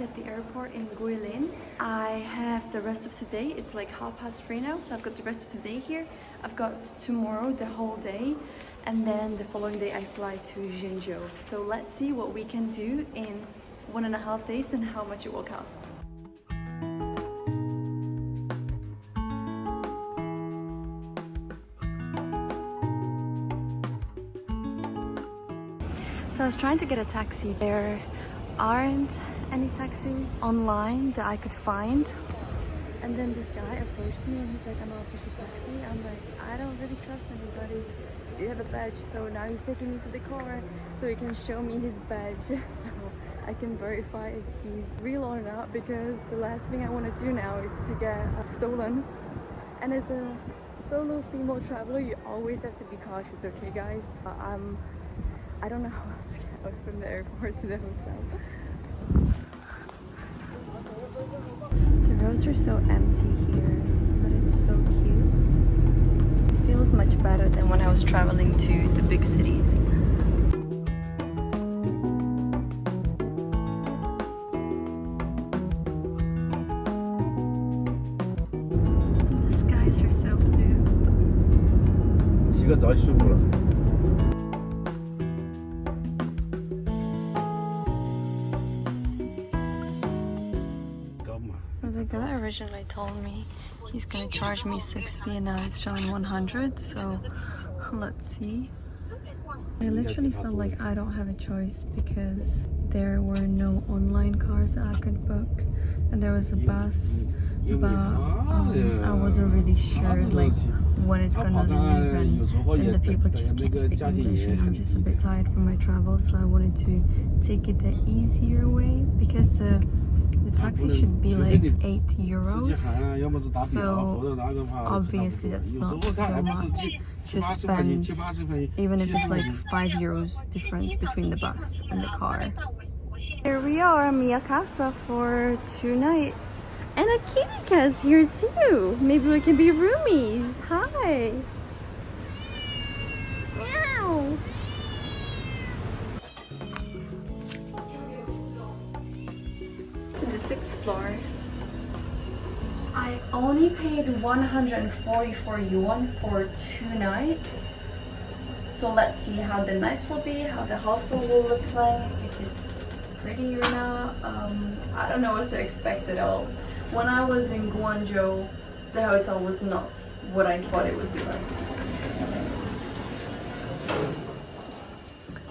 at the airport in Guilin. I have the rest of today. It's like 3:30 now, so I've got the rest of today here. I've got tomorrow the whole day, and then the following day I fly to Zhengzhou. So let's see what we can do in 1.5 days and how much it will cost. So I was trying to get a taxi. There aren't any taxis online that I could find. And then this guy approached me and he's like, I'm an official taxi. I'm like, I don't really trust anybody. Do you have a badge? So now he's taking me to the car so he can show me his badge so I can verify if he's real or not, because the last thing I want to do now is to get stolen. And as a solo female traveler, you always have to be cautious, okay guys? I don't know how else to get out from the airport to the hotel. The roads are so empty here, but it's so cute. It feels much better than when I was traveling to the big cities. The skies are so blue. 지가 더 쉬우구나. So the guy originally told me he's gonna charge me 60 and now it's showing 100, so let's see. I literally felt like I don't have a choice because there were no online cars that I could book, and there was a bus, but I wasn't really sure like when it's gonna leave, and the people just can't speak English, and I'm just a bit tired from my travel, so I wanted to take it the easier way, because the taxi should be like €8, so obviously that's not so much to spend, even if it's like €5 difference between the bus and the car. Here we are, Mia Casa for 2 nights. And Akika's here too. Maybe we can be roomies. Hi. Meow. To the 6th floor. I only paid 144 yuan for 2 nights. So let's see how the nights will be, how the hostel will look like, if it's pretty or not. I don't know what to expect at all. When I was in Guangzhou, the hotel was not what I thought it would be like.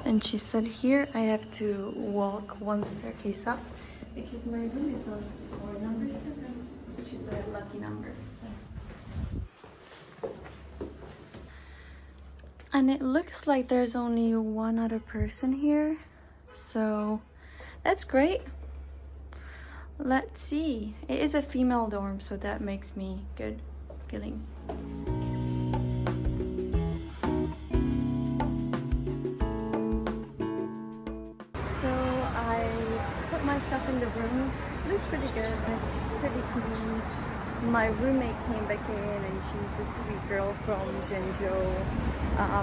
And she said here I have to walk 1 staircase up because my room is on floor number 7, which is a lucky number. So. And it looks like there's only 1 other person here, so that's great. Let's see. It is a female dorm, so that makes me good feeling. So I put my stuff in the room. It looks pretty good. It's pretty clean. My roommate came back in and she's the sweet girl from Zhengzhou.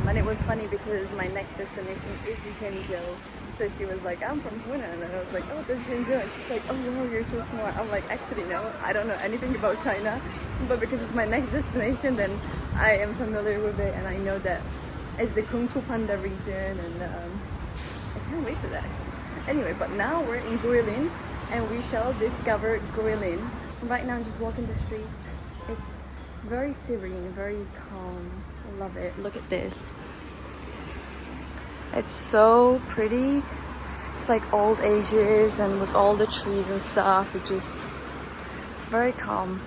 And it was funny because my next destination is Zhengzhou. So she was like, I'm from Hunan, and I was like, oh, this is Zhengzhou. And she's like, oh wow, you're so smart. I'm like, actually no, I don't know anything about China, but because it's my next destination, then I am familiar with it, and I know that it's the Kung Fu Panda region, and I can't wait for that. Anyway, but now we're in Guilin, and we shall discover Guilin. Right now I'm just walking the streets. It's very serene, very calm. I love it. Look at this. It's so pretty. It's like old ages, and with all the trees and stuff, it's very calm.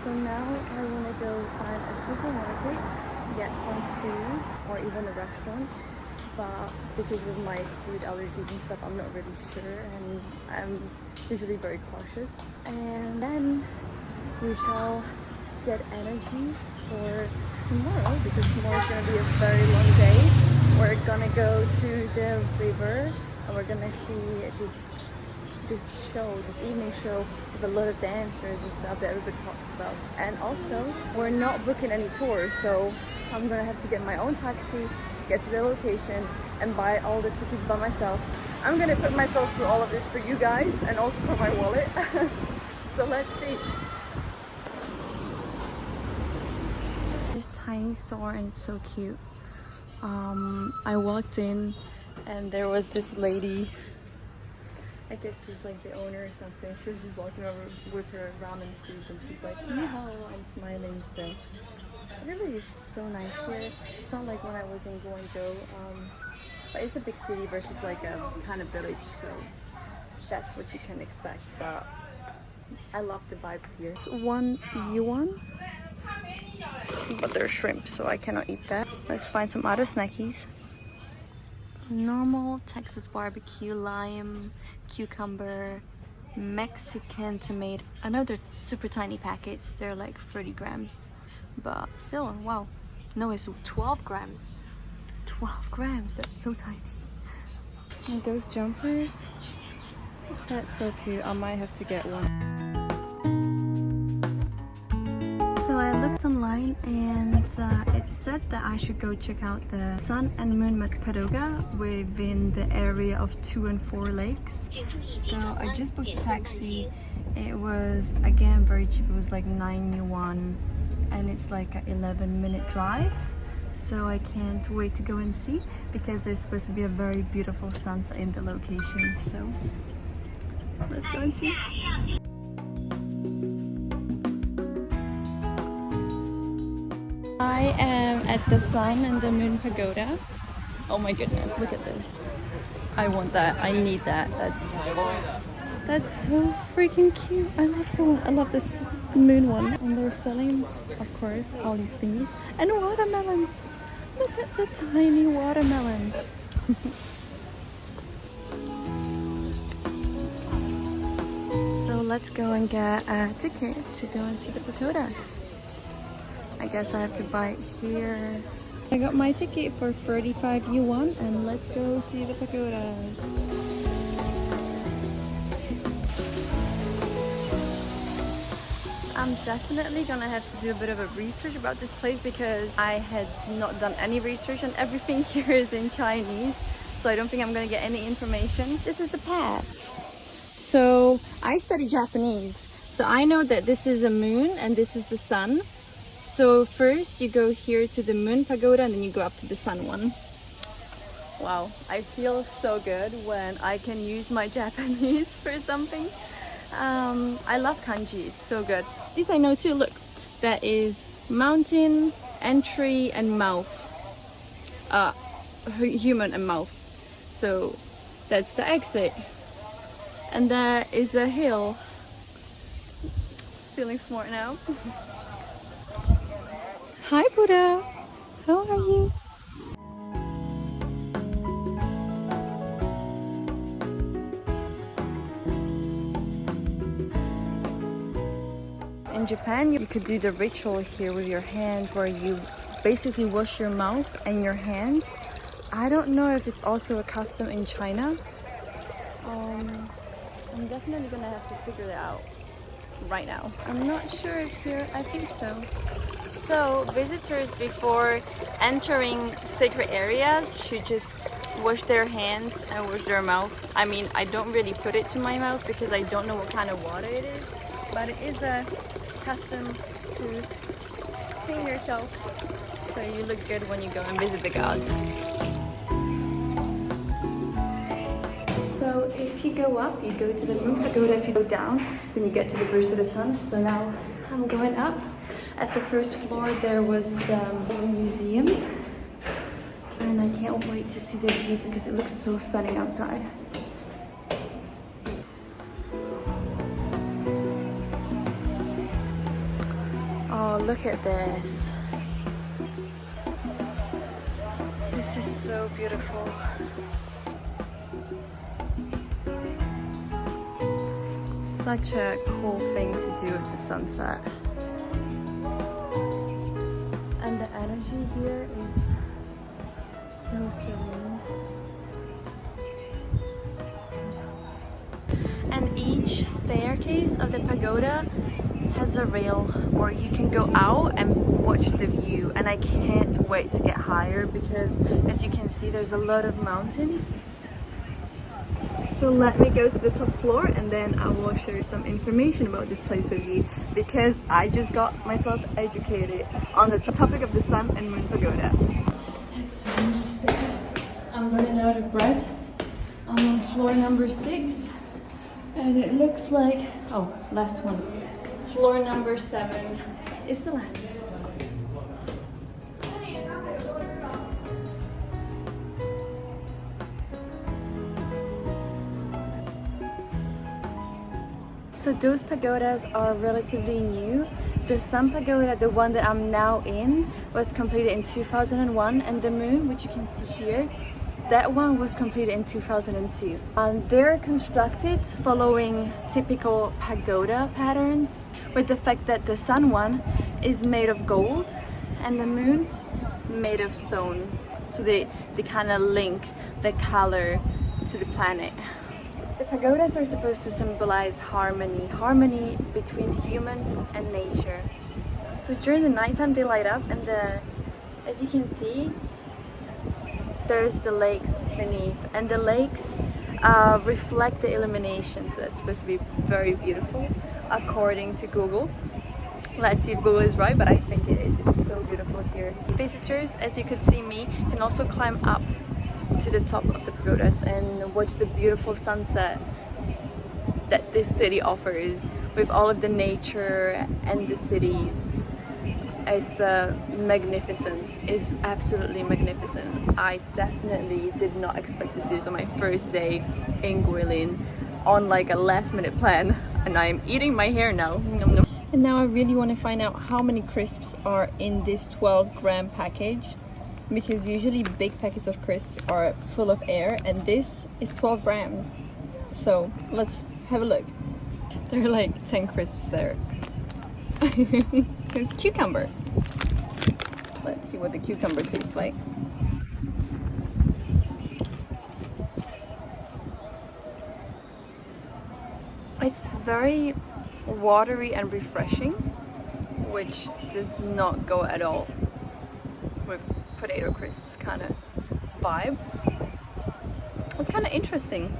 So now I want to go find a supermarket, get some food, or even a restaurant. But because of my food allergies and stuff, I'm not really sure, and I'm usually very cautious. And then we shall get energy for tomorrow, because tomorrow is going to be a very long day. We're gonna go to the river and we're gonna see this evening show with a lot of dancers and stuff that everybody talks about. And also, we're not booking any tours, so I'm gonna have to get my own taxi get to the location, and buy all the tickets by myself. I'm gonna put myself through all of this for you guys and also for my wallet. So let's see. This tiny store, and it's so cute. I walked in and there was this lady, I guess she's like the owner or something. She was just walking over with her ramen soup and she's like, ni hao, and smiling. So everybody is so nice here. It's not like when I was in Guangzhou, but it's a big city versus like a kind of village, so that's what you can expect. But I love the vibes here. It's 1 yuan, but they're shrimp, so I cannot eat that. Let's find some other snackies. Normal Texas barbecue, lime, cucumber, Mexican tomato. I know they're super tiny packets. They're like 30 grams, but still, wow. No, it's 12 grams. 12 grams, that's so tiny. And those jumpers, that's so cute. I might have to get one. So I looked online and it said that I should go check out the Sun and Moon Pagoda within the area of 2 and 4 lakes. So I just booked a taxi. It was again very cheap. It was like 9 yuan and it's like an 11-minute drive. So I can't wait to go and see because there's supposed to be a very beautiful sunset in the location. So let's go and see. I am at the Sun and the Moon Pagoda. Oh my goodness, look at this. I want that. I need that. That's so freaking cute. I love the one. I love this moon one. And they're selling, of course, all these thingies. And watermelons. Look at the tiny watermelons. So let's go and get a ticket to go and see the pagodas. I guess I have to buy it here. I got my ticket for 35 yuan and let's go see the pagodas. I'm definitely gonna have to do a bit of a research about this place because I had not done any research and everything here is in Chinese, so I don't think I'm gonna get any information. This is the path. So I study Japanese, so I know that this is a moon and this is the sun. So first you go here to the Moon Pagoda and then you go up to the sun one. Wow, I feel so good when I can use my Japanese for something. I love kanji, it's so good. This I know too, look. That is mountain, entry and mouth. Human and mouth. So that's the exit. And there is a hill. Feeling smart now. Hi Buddha, how are you? In Japan, you could do the ritual here with your hand where you basically wash your mouth and your hands. I don't know if it's also a custom in China. I'm definitely gonna have to figure that out right now. I'm not sure if here, I think so. So visitors before entering sacred areas should just wash their hands and wash their mouth. I mean, I don't really put it to my mouth because I don't know what kind of water it is, but it is a custom to clean yourself so you look good when you go and visit the gods. So if you go up, you go to the Moon Pagoda. If you go down, then you get to the bridge to the sun. So now I'm going up. At the first floor there was a museum and I can't wait to see the view because it looks so stunning outside. Oh, look at this. This is so beautiful. Such a cool thing to do at the sunset. And the energy here is so serene. And each staircase of the pagoda has a rail where you can go out and watch the view, and I can't wait to get higher because as you can see there's a lot of mountains. So let me go to the top floor and then I will share some information about this place with you, because I just got myself educated on the topic of the Sun and Moon Pagoda. It's so many stairs. I'm running out of breath. I'm on floor number 6 and it looks like, oh, last one. Floor number 7 is the last. So those pagodas are relatively new. The Sun Pagoda, the one that I'm now in, was completed in 2001, and the Moon, which you can see here, that one was completed in 2002. They're constructed following typical pagoda patterns, with the fact that the Sun one is made of gold and the Moon made of stone. So they kind of link the color to the planet. The pagodas are supposed to symbolize harmony between humans and nature. So during the nighttime they light up, and as you can see, there's the lakes beneath, and the lakes reflect the illumination, so that's supposed to be very beautiful according to Google. Let's see if Google is right, but I think it is. It's so beautiful here. Visitors, as you could see me, can also climb up to the top of the pagodas and watch the beautiful sunset that this city offers with all of the nature and the cities. It's magnificent. It's absolutely magnificent. I definitely did not expect to see this on my first day in Guilin on like a last minute plan, and I'm eating my hair now. And now I really want to find out how many crisps are in this 12-gram package, because usually big packets of crisps are full of air and this is 12 grams. So let's have a look. There are like 10 crisps there. It's cucumber. Let's see what the cucumber tastes like. It's very watery and refreshing, which does not go at all with potato crisps kind of vibe. It's kind of interesting.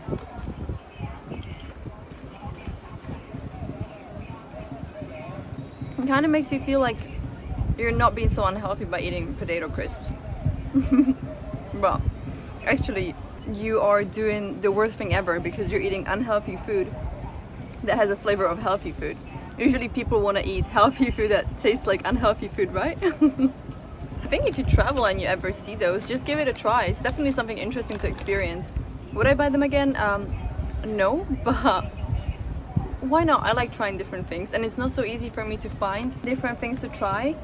It kind of makes you feel like you're not being so unhealthy by eating potato crisps. Well, actually you are doing the worst thing ever, because you're eating unhealthy food that has a flavor of healthy food. Usually people want to eat healthy food that tastes like unhealthy food, right? I think if you travel and you ever see those, just give it a try. It's definitely something interesting to experience. Would I buy them again? No, but why not? I like trying different things, and it's not so easy for me to find different things to try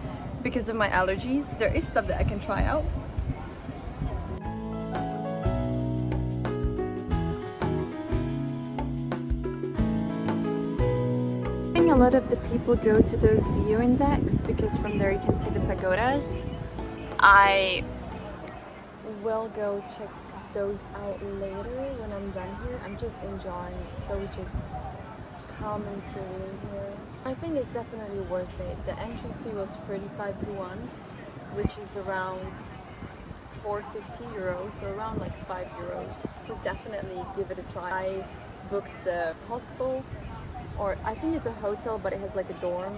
because of my allergies. There is stuff that I can try out. A lot of the people go to those viewing decks because from there you can see the pagodas. I will go check those out later when I'm done here. I'm just enjoying it, so just calm and serene here. I think it's definitely worth it. The entrance fee was 35 yuan, which is around 450 euros, so around like 5 euros. So definitely give it a try. I booked the hostel, or I think it's a hotel, but it has like a dorm,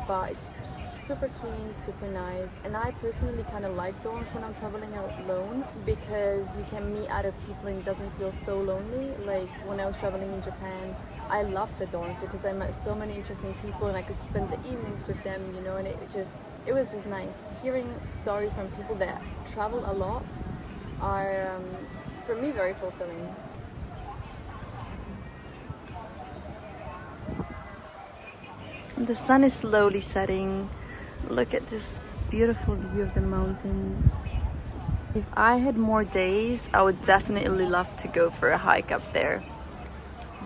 but it's super clean, super nice. And I personally kind of like dorms when I'm traveling alone, because you can meet other people and it doesn't feel so lonely. Like when I was traveling in Japan, I loved the dorms because I met so many interesting people and I could spend the evenings with them, you know, and it was just nice. Hearing stories from people that travel a lot are, for me, very fulfilling. The sun is slowly setting. Look at this beautiful view of the mountains. If I had more days, I would definitely love to go for a hike up there.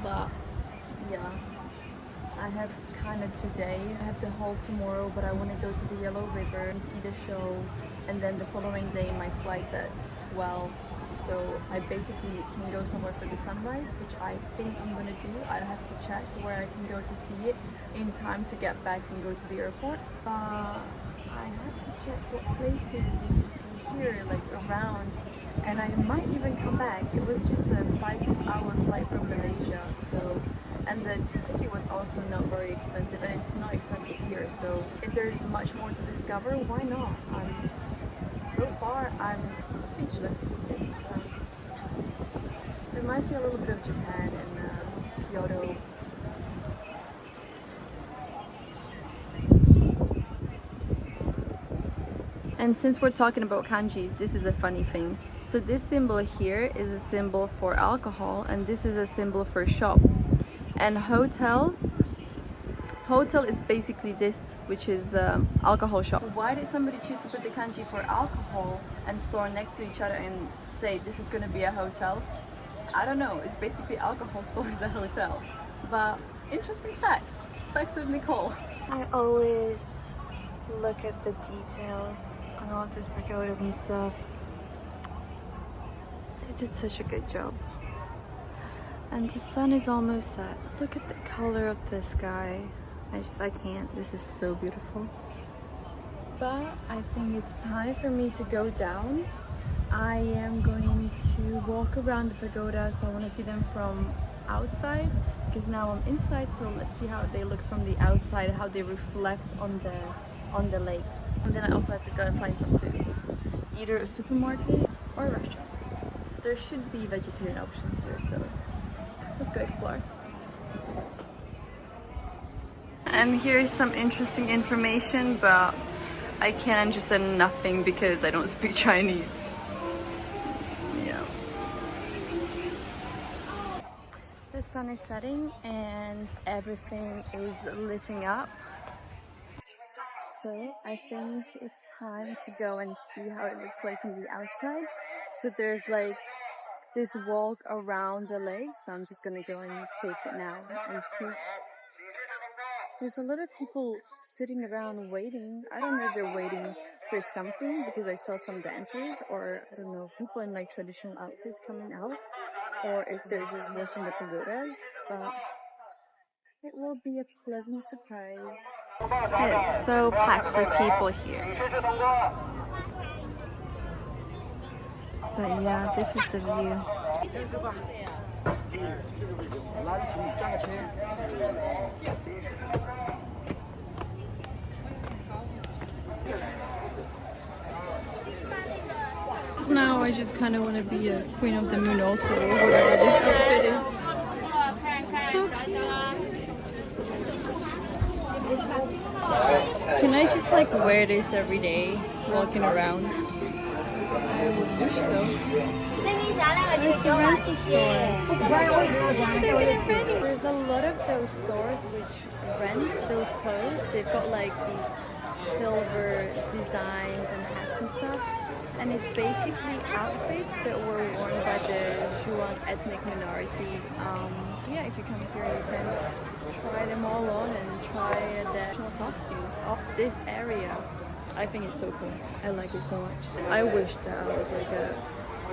But yeah, I have kind of today. I have the haul tomorrow, but I want to go to the Yellow River and see the show. And then the following day, my flight's at 12 so I basically can go somewhere for the sunrise, which I think I'm gonna do. I have to check where I can go to see it in time to get back and go to the airport. I have to check what places you can see here, like around, and I might even come back. It was just a 5-hour flight from Malaysia, so, and the ticket was also not very expensive, and it's not expensive here, so if there's much more to discover, why not? So far I'm speechless. It reminds me a little bit of Japan and Kyoto. And since we're talking about kanjis, this is a funny thing. So this symbol here is a symbol for alcohol, and this is a symbol for shop. And hotel is basically this, which is alcohol shop. Why did somebody choose to put the kanji for alcohol and store next to each other and say this is going to be a hotel? I don't know. It's basically alcohol store is a hotel. But interesting fact. Facts with Nicole. I always look at the details on all those pagodas and stuff. They did such a good job. And the sun is almost set. Look at the color of the sky. I can't. This is so beautiful. But I think it's time for me to go down. I am going to walk around the pagoda, so I want to see them from outside, because now I'm inside, so let's see how they look from the outside, how they reflect on the lakes. And then I also have to go and find some food, either a supermarket or a restaurant. There should be vegetarian options here, so let's go explore. And here's some interesting information, but I can't understand nothing because I don't speak Chinese. Yeah. The sun is setting and everything is lighting up. So I think it's time to go and see how it looks like from the outside. So there's like this walk around the lake, so I'm just gonna go and take it now and see. There's a lot of people sitting around waiting. I don't know if they're waiting for something, because I saw some dancers, or I don't know, people in like traditional outfits coming out, or if they're just watching the pagodas, but it will be a pleasant surprise. It's so packed with people here. But yeah, this is the view. Now I just kind of want to be a Queen of the Moon also, or whatever this outfit is. So cute. Can I just like wear this every day, walking around? I would wish so. It's a rental store. There's a lot of those stores which rent those clothes. They've got like these silver designs and hats and stuff. And it's basically outfits that were worn by the Guilin ethnic minority. So yeah, if you come here, you can try them all on and try the traditional costumes of this area. I think it's so cool. I like it so much. I wish that I was like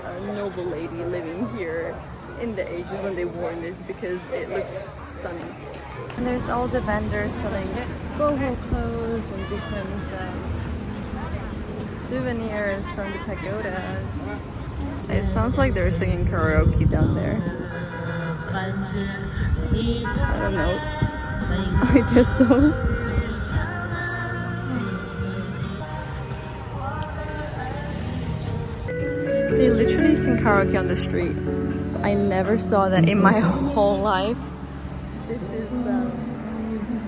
a noble lady living here in the ages when they wore this, because it looks stunning. And there's all the vendors selling boho clothes and different souvenirs from the pagodas. It sounds like they're singing karaoke down there. I don't know. I guess so. They literally sing karaoke on the street. I never saw that in my whole life. This is,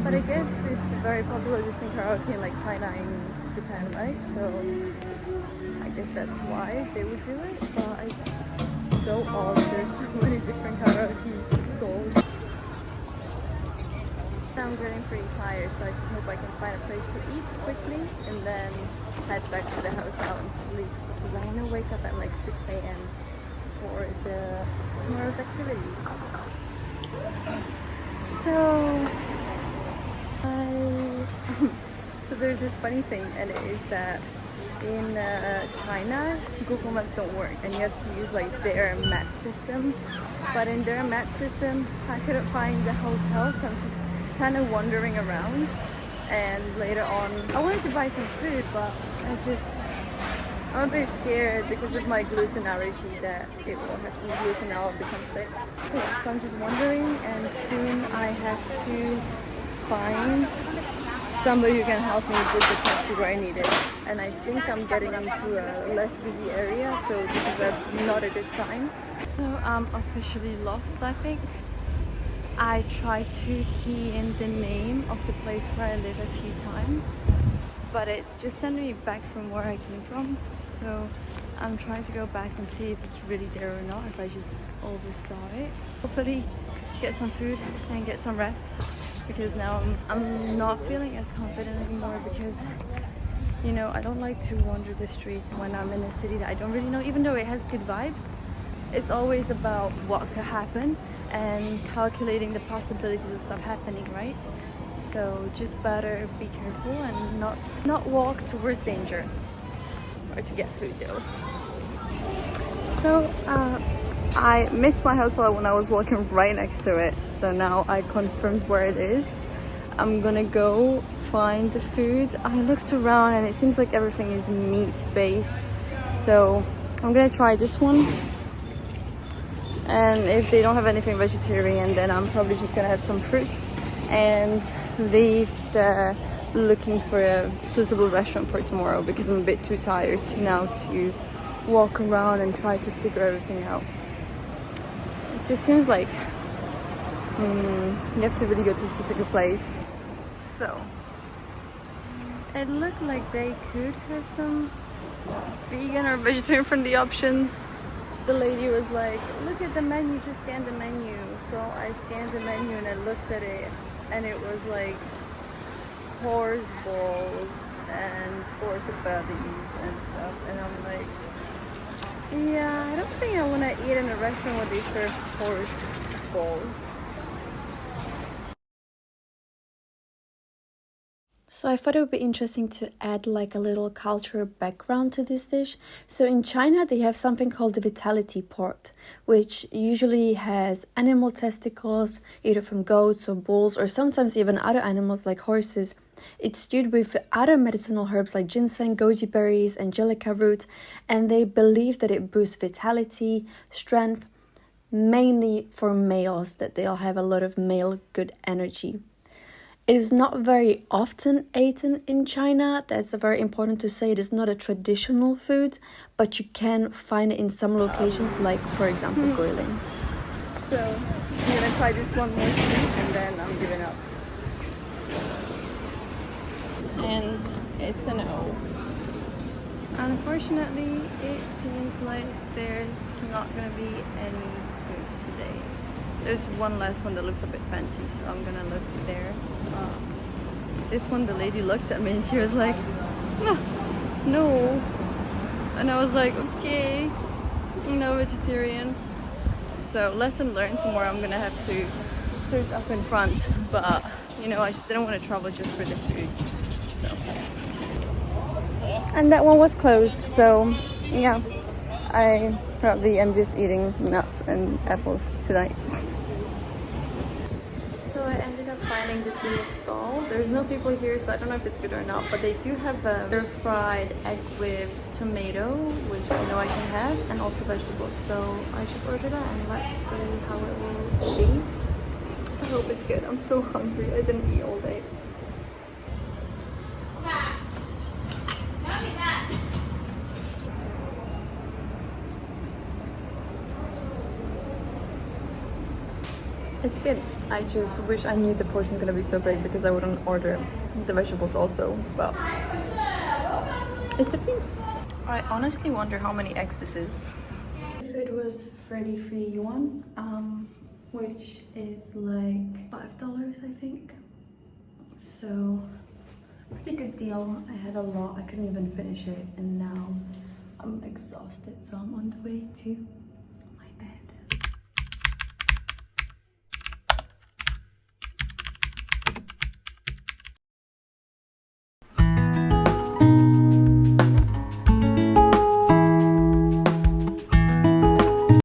but I guess it's very popular to sing karaoke in like China and Japan, right? So I guess that's why they would do it. But it's so odd. There's so many different karaoke stalls. I'm getting pretty tired, so I just hope I can find a place to eat quickly and then head back to the hotel and sleep, because I want to wake up at like 6 a.m. for tomorrow's activities. So so there's this funny thing, and it is that in China, Google Maps don't work and you have to use like their map system. But in their map system, I couldn't find the hotel, so I'm just kind of wandering around. And later on, I wanted to buy some food, but I'm a bit scared because of my gluten allergy that it will have some gluten and I'll become sick. So I'm just wondering, and soon I have to find somebody who can help me book the taxi where I need it. And I think I'm getting into a less busy area, so this is not a good sign. So I'm officially lost, I think. I tried to key in the name of the place where I live a few times, but it's just sending me back from where I came from. So I'm trying to go back and see if it's really there or not, if I just oversaw it. Hopefully get some food and get some rest, because now I'm not feeling as confident anymore, because you know, I don't like to wander the streets when I'm in a city that I don't really know, even though it has good vibes. It's always about what could happen and calculating the possibilities of stuff happening, right? So just better be careful and not walk towards danger, or to get food though. So I missed my hotel when I was walking right next to it, so now I confirmed where it is. I'm gonna go find the food. I looked around and it seems like everything is meat based, so I'm gonna try this one. And if they don't have anything vegetarian, then I'm probably just gonna have some fruits and leave looking for a suitable restaurant for tomorrow, because I'm a bit too tired now to walk around and try to figure everything out. It just seems like you have to really go to a specific place. So it looked like they could have some vegan or vegetarian friendly options. The lady was like, look at the menu, just scan the menu. So I scanned the menu and I looked at it, and it was like horse balls and pork bellies and stuff. And I'm like, yeah, I don't think I want to eat in a restaurant where they serve horse balls. So I thought it would be interesting to add like a little cultural background to this dish. So in China, they have something called the vitality pot, which usually has animal testicles, either from goats or bulls, or sometimes even other animals like horses. It's stewed with other medicinal herbs like ginseng, goji berries, angelica root, and they believe that it boosts vitality, strength, mainly for males, that they'll have a lot of male good energy. It is not very often eaten in China. That's very important to say. It is not a traditional food, but you can find it in some locations, like for example Guilin. So I'm gonna try this one more sweet and then I'm giving up. And it's a no. Unfortunately, it seems like there's not gonna be any food today. There's one last one that looks a bit fancy, so I'm gonna look there. This one, the lady looked at me and she was like, no. And I was like, okay, no vegetarian. So lesson learned, tomorrow I'm gonna have to search up in front, but you know, I just didn't want to travel just for the food. So, and that one was closed, so yeah, I probably am just eating nuts and apples tonight. So I ended up finding this little stall. There's no people here, so I don't know if it's good or not, but they do have a stir-fried egg with tomato, which I know I can have, and also vegetables. So I just ordered that, and let's see how it will be. I hope it's good. I'm so hungry. I didn't eat all day. It's good. I just wish I knew the portion's gonna be so big, because I wouldn't order the vegetables also, but it's a feast. I honestly wonder how many eggs this is. It was 33 yuan, which is like $5, I think. So, pretty good deal. I had a lot, I couldn't even finish it, and now I'm exhausted, so I'm on the way to